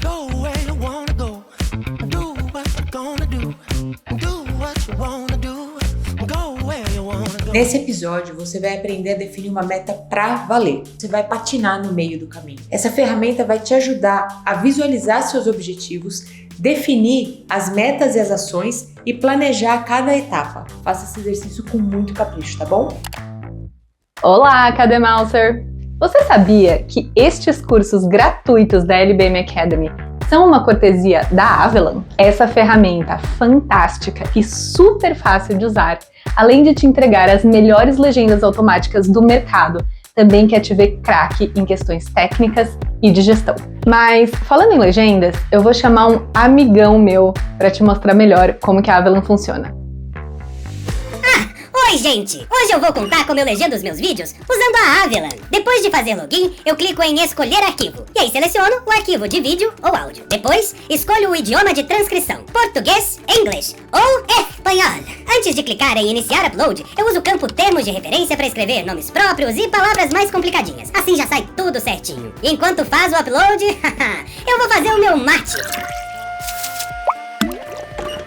Go where you wanna go. Do what you're gonna do. Do what you wanna do. Go where you wanna go. Nesse episódio, você vai aprender a definir uma meta pra valer. Você vai patinar no meio do caminho. Essa ferramenta vai te ajudar a visualizar seus objetivos, definir as metas e as ações e planejar cada etapa. Faça esse exercício com muito capricho, tá bom? Olá, Academouser! Você sabia que estes cursos gratuitos da LBM Academy são uma cortesia da Avalon? Essa ferramenta fantástica e super fácil de usar, além de te entregar as melhores legendas automáticas do mercado, também quer te ver craque em questões técnicas e de gestão. Mas, falando em legendas, eu vou chamar um amigão meu para te mostrar melhor como que a Avalon funciona. Oi gente, hoje eu vou contar como eu legendo os meus vídeos usando a Avalon. Depois de fazer login, eu clico em escolher arquivo, e aí seleciono o arquivo de vídeo ou áudio. Depois, escolho o idioma de transcrição, português, inglês ou espanhol. Antes de clicar em iniciar upload, eu uso o campo termos de referência para escrever nomes próprios e palavras mais complicadinhas. Assim já sai tudo certinho. E enquanto faz o upload, eu vou fazer o meu mate.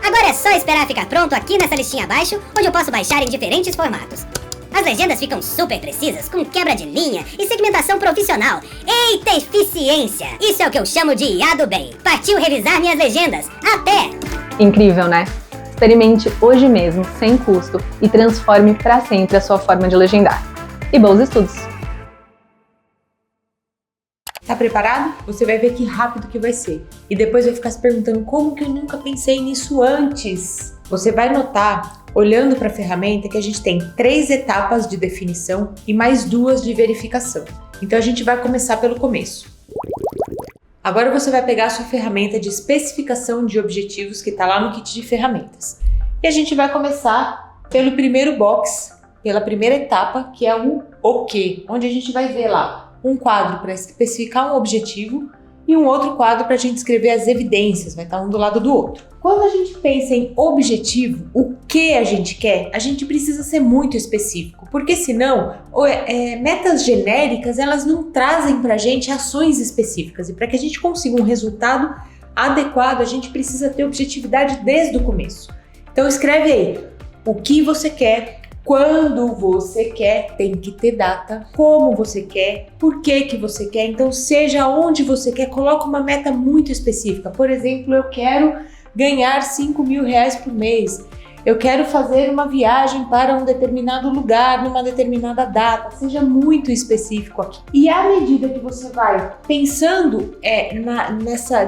Agora é só esperar ficar pronto aqui nessa listinha abaixo, onde eu posso baixar em diferentes formatos. As legendas ficam super precisas, com quebra de linha e segmentação profissional. Eita eficiência! Isso é o que eu chamo de IA do bem. Partiu revisar minhas legendas. Até! Incrível, né? Experimente hoje mesmo, sem custo, e transforme para sempre a sua forma de legendar. E bons estudos! Tá preparado? Você vai ver que rápido que vai ser. E depois vai ficar se perguntando como que eu nunca pensei nisso antes. Você vai notar, olhando para a ferramenta, que a gente tem 3 etapas de definição e mais 2 de verificação. Então a gente vai começar pelo começo. Agora você vai pegar a sua ferramenta de especificação de objetivos que está lá no kit de ferramentas. E a gente vai começar pelo primeiro box, pela primeira etapa, que é o quê? Onde a gente vai ver lá um quadro para especificar um objetivo e um outro quadro para a gente escrever as evidências, vai estar um do lado do outro. Quando a gente pensa em objetivo, o que a gente quer, a gente precisa ser muito específico, porque senão metas genéricas elas não trazem para a gente ações específicas, e para que a gente consiga um resultado adequado, a gente precisa ter objetividade desde o começo. Então escreve aí o que você quer, quando você quer, tem que ter data, como você quer, por que você quer, então seja onde você quer, coloca uma meta muito específica. Por exemplo, eu quero ganhar R$5.000 por mês, eu quero fazer uma viagem para um determinado lugar, numa determinada data, seja muito específico aqui. E à medida que você vai pensando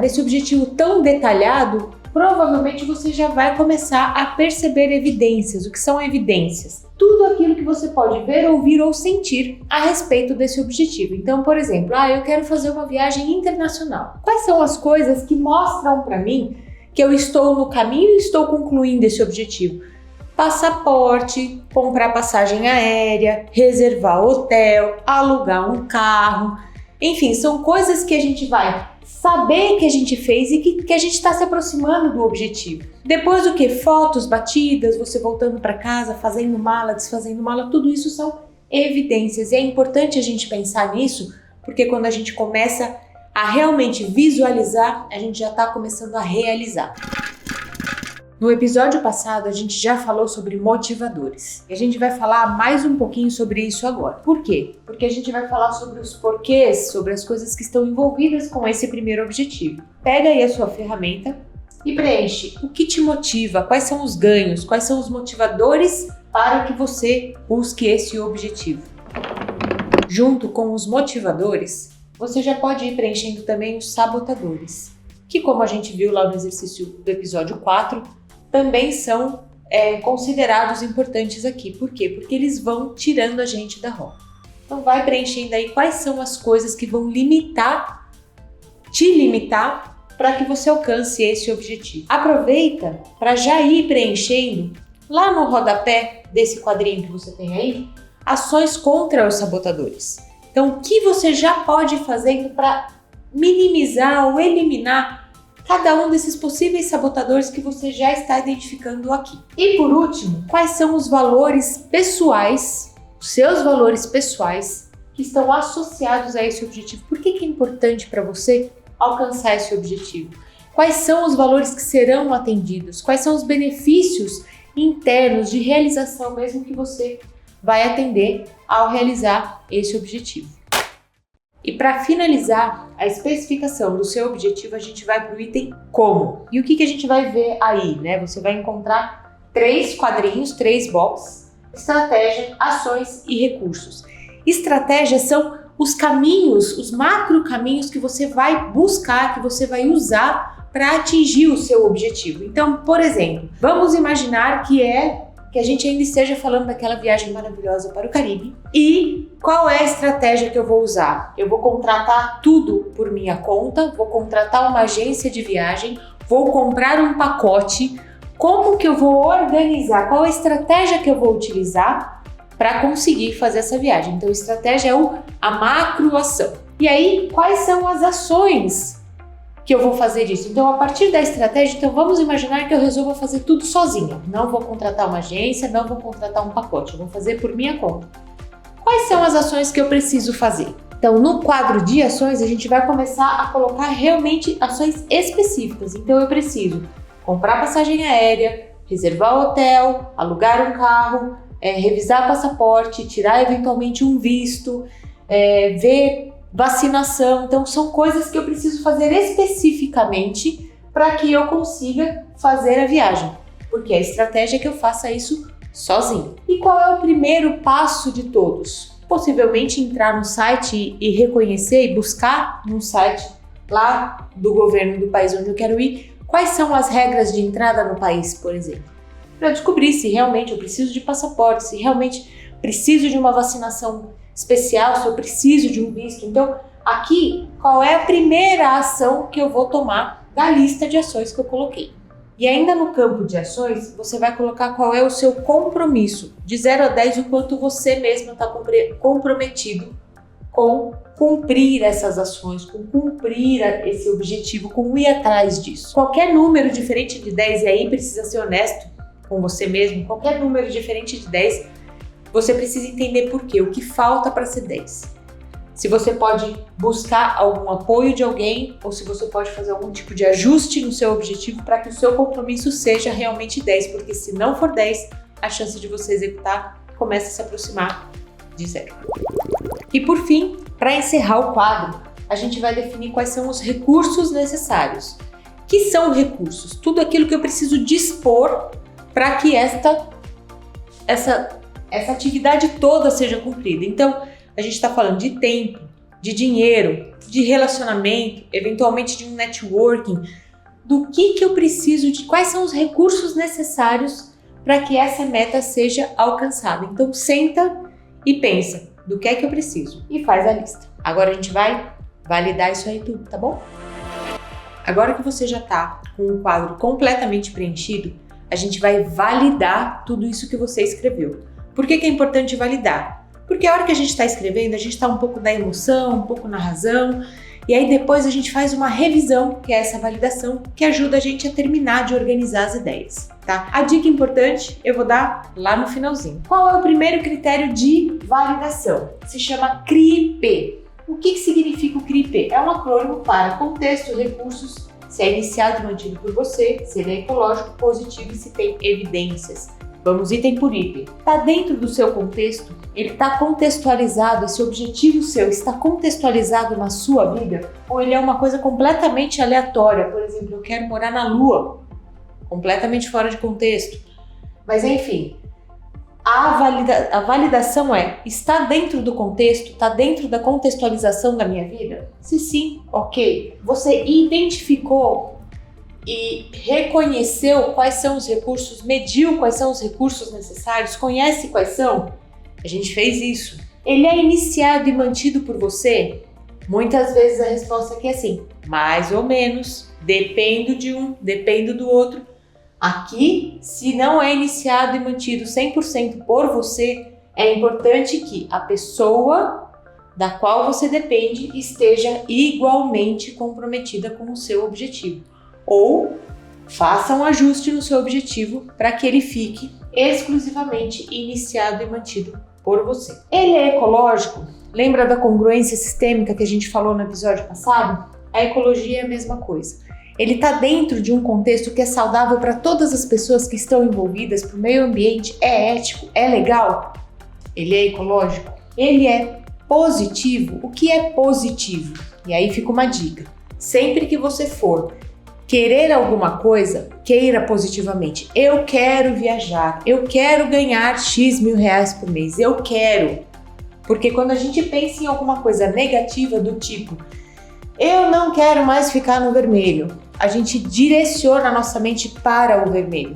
nesse objetivo tão detalhado, provavelmente você já vai começar a perceber evidências. O que são evidências? Tudo aquilo que você pode ver, ouvir ou sentir a respeito desse objetivo. Então, por exemplo, eu quero fazer uma viagem internacional. Quais são as coisas que mostram para mim que eu estou no caminho e estou concluindo esse objetivo? Passaporte, comprar passagem aérea, reservar hotel, alugar um carro. Enfim, são coisas que a gente vai saber que a gente fez e que a gente está se aproximando do objetivo. Depois o que? Fotos batidas, você voltando para casa, fazendo mala, desfazendo mala, tudo isso são evidências. E é importante a gente pensar nisso, porque quando a gente começa a realmente visualizar, a gente já está começando a realizar. No episódio passado, a gente já falou sobre motivadores. E a gente vai falar mais um pouquinho sobre isso agora. Por quê? Porque a gente vai falar sobre os porquês, sobre as coisas que estão envolvidas com esse primeiro objetivo. Pega aí a sua ferramenta e preenche o que te motiva, quais são os ganhos, quais são os motivadores para que você busque esse objetivo. Junto com os motivadores, você já pode ir preenchendo também os sabotadores, que, como a gente viu lá no exercício do episódio 4, também são considerados importantes aqui. Por quê? Porque eles vão tirando a gente da rota. Então vai preenchendo aí quais são as coisas que vão te limitar para que você alcance esse objetivo. Aproveita para já ir preenchendo lá no rodapé desse quadrinho que você tem aí, ações contra os sabotadores. Então, o que você já pode ir fazendo para minimizar ou eliminar cada um desses possíveis sabotadores que você já está identificando aqui. E por último, quais são os valores pessoais, os seus valores pessoais que estão associados a esse objetivo? Por que é importante para você alcançar esse objetivo? Quais são os valores que serão atendidos? Quais são os benefícios internos de realização mesmo que você vai atender ao realizar esse objetivo? E para finalizar a especificação do seu objetivo, a gente vai para o item como. E o que a gente vai ver aí, né? Você vai encontrar 3 quadrinhos, 3 boxes: estratégia, ações e recursos. Estratégias são os caminhos, os macro caminhos que você vai buscar, que você vai usar para atingir o seu objetivo. Então, por exemplo, vamos imaginar que a gente ainda esteja falando daquela viagem maravilhosa para o Caribe. E qual é a estratégia que eu vou usar? Eu vou contratar tudo por minha conta, vou contratar uma agência de viagem, vou comprar um pacote. Como que eu vou organizar? Qual a estratégia que eu vou utilizar para conseguir fazer essa viagem? Então, estratégia é a macroação. E aí, quais são as ações que eu vou fazer isso? Então, a partir da estratégia, então vamos imaginar que eu resolvo fazer tudo sozinha. Não vou contratar uma agência, não vou contratar um pacote, eu vou fazer por minha conta. Quais são as ações que eu preciso fazer? Então, no quadro de ações, a gente vai começar a colocar realmente ações específicas. Então, eu preciso comprar passagem aérea, reservar hotel, alugar um carro, revisar passaporte, tirar eventualmente um visto, ver vacinação. Então, são coisas que eu preciso fazer especificamente para que eu consiga fazer a viagem, porque a estratégia é que eu faça isso sozinho. E qual é o primeiro passo de todos? Possivelmente entrar no site e reconhecer e buscar no site lá do governo do país onde eu quero ir quais são as regras de entrada no país, por exemplo, para descobrir se realmente eu preciso de passaporte, se realmente preciso de uma vacinação especial, se eu preciso de um visto. Então, aqui, qual é a primeira ação que eu vou tomar da lista de ações que eu coloquei? E ainda no campo de ações, você vai colocar qual é o seu compromisso, de 0 a 10, o quanto você mesmo está comprometido com cumprir essas ações, com cumprir esse objetivo, com ir atrás disso. Qualquer número diferente de 10, e aí precisa ser honesto com você mesmo, qualquer número diferente de 10, você precisa entender por quê, o que falta para ser 10. Se você pode buscar algum apoio de alguém ou se você pode fazer algum tipo de ajuste no seu objetivo para que o seu compromisso seja realmente 10, porque se não for 10, a chance de você executar começa a se aproximar de 0. E por fim, para encerrar o quadro, a gente vai definir quais são os recursos necessários. Que são recursos? Tudo aquilo que eu preciso dispor para que essa atividade toda seja cumprida. Então, a gente está falando de tempo, de dinheiro, de relacionamento, eventualmente de um networking. Do que eu preciso, de quais são os recursos necessários para que essa meta seja alcançada. Então, senta e pensa, do que é que eu preciso? E faz a lista. Agora a gente vai validar isso aí tudo, tá bom? Agora que você já está com o quadro completamente preenchido, a gente vai validar tudo isso que você escreveu. Por que é importante validar? Porque a hora que a gente está escrevendo, a gente está um pouco na emoção, um pouco na razão, e aí depois a gente faz uma revisão, que é essa validação, que ajuda a gente a terminar de organizar as ideias, tá? A dica importante eu vou dar lá no finalzinho. Qual é o primeiro critério de validação? Se chama CRI-P. O que significa o CRI-P? É um acrônimo para contexto, recursos, se é iniciado e mantido por você, se ele é ecológico, positivo e se tem evidências. Vamos item por item. Está dentro do seu contexto? Ele está contextualizado, esse objetivo seu está contextualizado na sua vida? Ou ele é uma coisa completamente aleatória? Por exemplo, eu quero morar na Lua, completamente fora de contexto. Mas enfim, a validação está dentro do contexto? Está dentro da contextualização da minha vida? Se sim, ok. Você identificou e reconheceu quais são os recursos, mediu quais são os recursos necessários, conhece quais são? A gente fez isso. Ele é iniciado e mantido por você? Muitas vezes a resposta aqui é assim, mais ou menos, dependo de um, dependo do outro. Aqui, se não é iniciado e mantido 100% por você, é importante que a pessoa da qual você depende esteja igualmente comprometida com o seu objetivo. Ou faça um ajuste no seu objetivo para que ele fique exclusivamente iniciado e mantido por você. Ele é ecológico? Lembra da congruência sistêmica que a gente falou no episódio passado? A ecologia é a mesma coisa. Ele está dentro de um contexto que é saudável para todas as pessoas que estão envolvidas, para o meio ambiente, é ético, é legal? Ele é ecológico? Ele é positivo? O que é positivo? E aí fica uma dica. Sempre que você for querer alguma coisa, queira positivamente. Eu quero viajar, eu quero ganhar X mil reais por mês, eu quero. Porque quando a gente pensa em alguma coisa negativa do tipo, eu não quero mais ficar no vermelho, a gente direciona a nossa mente para o vermelho.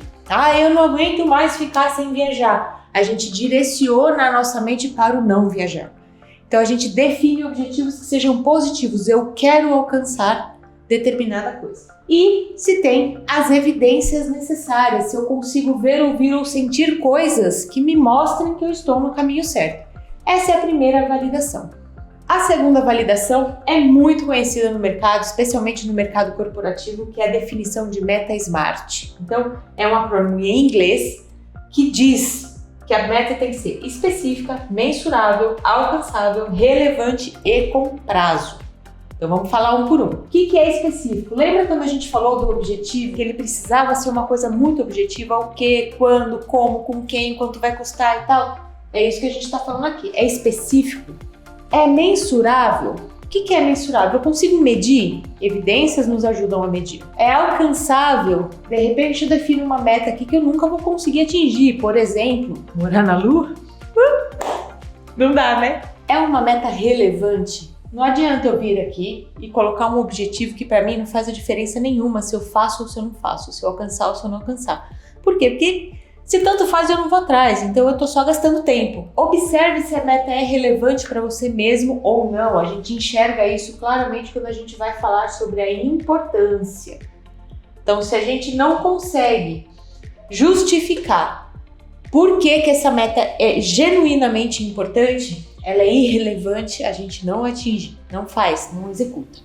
Eu não aguento mais ficar sem viajar. A gente direciona a nossa mente para o não viajar. Então a gente define objetivos que sejam positivos. Eu quero alcançar determinada coisa. E se tem as evidências necessárias, se eu consigo ver, ouvir ou sentir coisas que me mostrem que eu estou no caminho certo. Essa é a primeira validação. A segunda validação é muito conhecida no mercado, especialmente no mercado corporativo, que é a definição de meta SMART. Então, é um acrônimo em inglês que diz que a meta tem que ser específica, mensurável, alcançável, relevante e com prazo. Então vamos falar um por um. O que é específico? Lembra quando a gente falou do objetivo, que ele precisava ser uma coisa muito objetiva? O que, quando, como, com quem, quanto vai custar e tal? É isso que a gente está falando aqui. É específico? É mensurável? O que é mensurável? Eu consigo medir? Evidências nos ajudam a medir. É alcançável? De repente eu defino uma meta aqui que eu nunca vou conseguir atingir. Por exemplo, morar na Lua? Não dá, né? É uma meta relevante? Não adianta eu vir aqui e colocar um objetivo que para mim não faz a diferença nenhuma se eu faço ou se eu não faço, se eu alcançar ou se eu não alcançar. Por quê? Porque se tanto faz eu não vou atrás, então eu tô só gastando tempo. Observe se a meta é relevante para você mesmo ou não. A gente enxerga isso claramente quando a gente vai falar sobre a importância. Então, se a gente não consegue justificar por que essa meta é genuinamente importante, ela é irrelevante, a gente não atinge, não faz, não executa.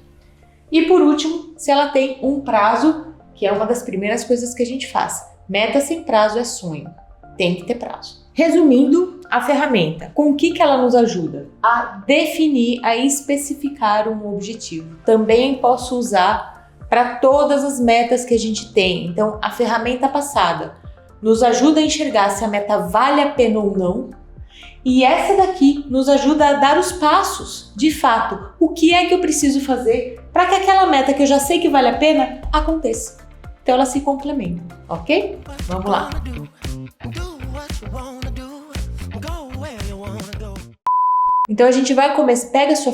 E por último, se ela tem um prazo, que é uma das primeiras coisas que a gente faz. Meta sem prazo é sonho, tem que ter prazo. Resumindo, a ferramenta, com o que ela nos ajuda? A definir, a especificar um objetivo. Também posso usar para todas as metas que a gente tem. Então, a ferramenta passada nos ajuda a enxergar se a meta vale a pena ou não. E essa daqui nos ajuda a dar os passos, de fato, o que é que eu preciso fazer para que aquela meta que eu já sei que vale a pena aconteça. Então elas se complementam, ok? Vamos lá. Então a gente vai começar, pega a sua...